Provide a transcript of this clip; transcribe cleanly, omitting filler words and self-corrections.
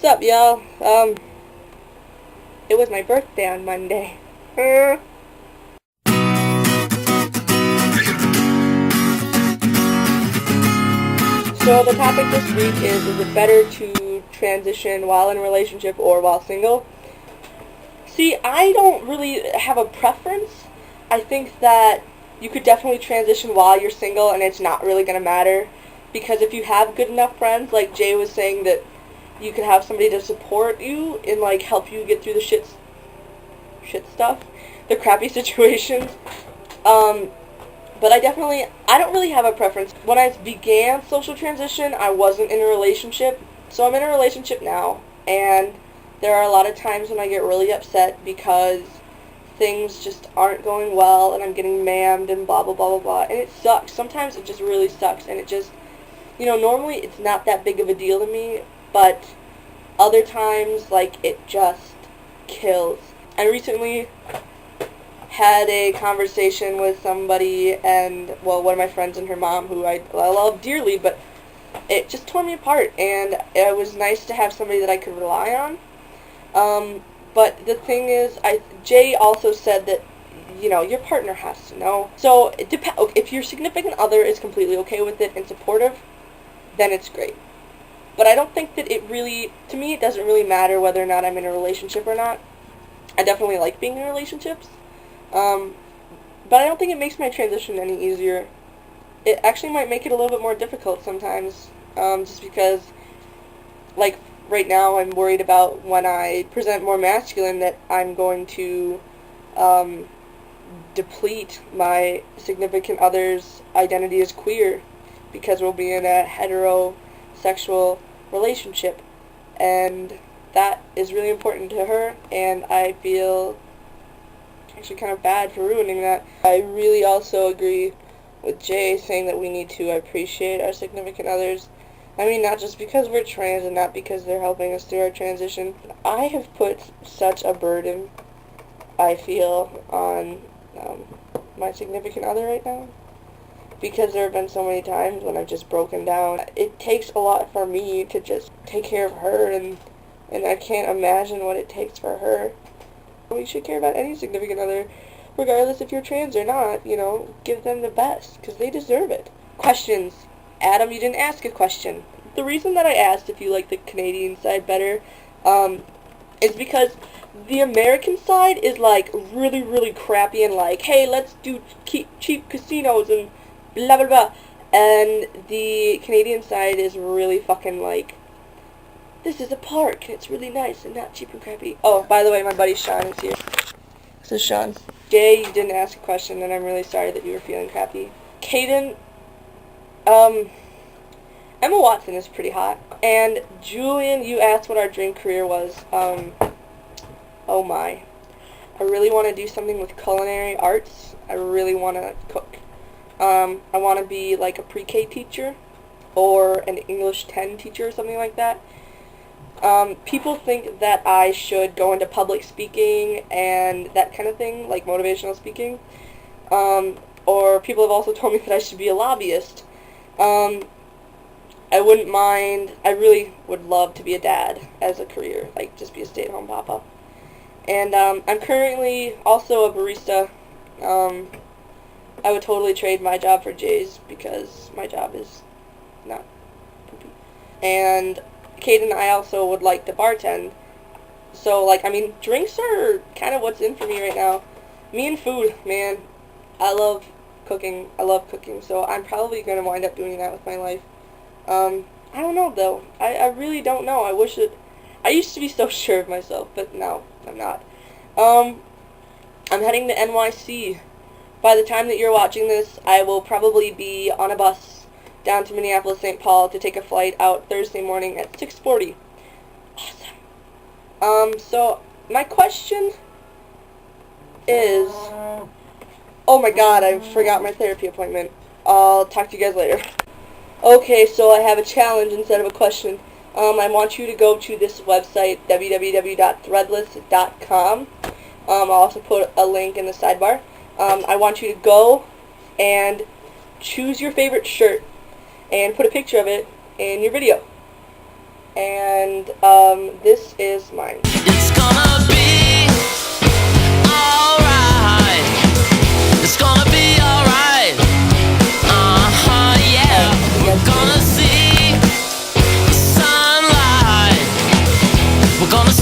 up, y'all? It was my birthday on Monday. So the topic this week is it better to transition while in a relationship or while single? See, I don't really have a preference. I think that you could definitely transition while you're single and it's not really going to matter. Because if you have good enough friends, like Jay was saying, that you could have somebody to support you and, like, help you get through the shit stuff, the crappy situations. But I don't really have a preference. When I began social transition, I wasn't in a relationship. So I'm in a relationship now, and there are a lot of times when I get really upset because things just aren't going well, and I'm getting mammed and blah, blah, blah, blah, blah. And it sucks. Sometimes it just really sucks, and it just, normally it's not that big of a deal to me, but other times, like, it just kills. I recently had a conversation with somebody, and, well, one of my friends and her mom, who I love dearly, but it just tore me apart, and it was nice to have somebody that I could rely on. But the thing is, Jay also said that, your partner has to know. So, if your significant other is completely okay with it and supportive, then it's great. But I don't think that to me, it doesn't really matter whether or not I'm in a relationship or not. I definitely like being in relationships. But I don't think it makes my transition any easier. It actually might make it a little bit more difficult sometimes, just because, like, right now I'm worried about when I present more masculine that I'm going to deplete my significant other's identity as queer, because we'll be in a heterosexual relationship, and that is really important to her, and I feel actually kind of bad for ruining that. I really also agree with Jay saying that we need to appreciate our significant others. I mean, not just because we're trans and not because they're helping us through our transition. I have put such a burden, I feel, on my significant other right now, because there have been so many times when I've just broken down. It takes a lot for me to just take care of her, and I can't imagine what it takes for her. We should care about any significant other, regardless if you're trans or not. Give them the best, because they deserve it. Questions. Adam, you didn't ask a question. The reason that I asked if you like the Canadian side better is because the American side is, like, really, really crappy and, like, hey, let's do cheap casinos and blah, blah, blah. And the Canadian side is really fucking, like, this is a park, and it's really nice and not cheap and crappy. Oh, by the way, my buddy Sean is here. This is Sean. Jay, you didn't ask a question, and I'm really sorry that you were feeling crappy. Caden, Emma Watson is pretty hot. And Julian, you asked what our dream career was. Oh my. I really want to do something with culinary arts. I really want to cook. I want to be, like, a pre-K teacher or an English 10 teacher or something like that. People think that I should go into public speaking and that kind of thing, like motivational speaking. Or people have also told me that I should be a lobbyist. I wouldn't mind. I really would love to be a dad as a career, like just be a stay-at-home papa. And I'm currently also a barista. I would totally trade my job for Jay's because my job is not poopy. And Kate and I also would like to bartend. So, like, I mean, drinks are kind of what's in for me right now. Me and food, man. I love cooking. So I'm probably going to wind up doing that with my life. I don't know, though. I really don't know. I used to be so sure of myself, but no, I'm not. I'm heading to NYC. By the time that you're watching this, I will probably be on a bus down to Minneapolis, St. Paul to take a flight out Thursday morning at 6:40. Awesome. So my question is, oh my god, I forgot my therapy appointment. I'll talk to you guys later. Okay, so I have a challenge instead of a question. I want you to go to this website, www.threadless.com. I'll also put a link in the sidebar. I want you to go and choose your favorite shirt and put a picture of it in your video. and this is mine. It's gonna be alright. It's gonna be alright. Yeah. We're gonna see the sunlight. We're gonna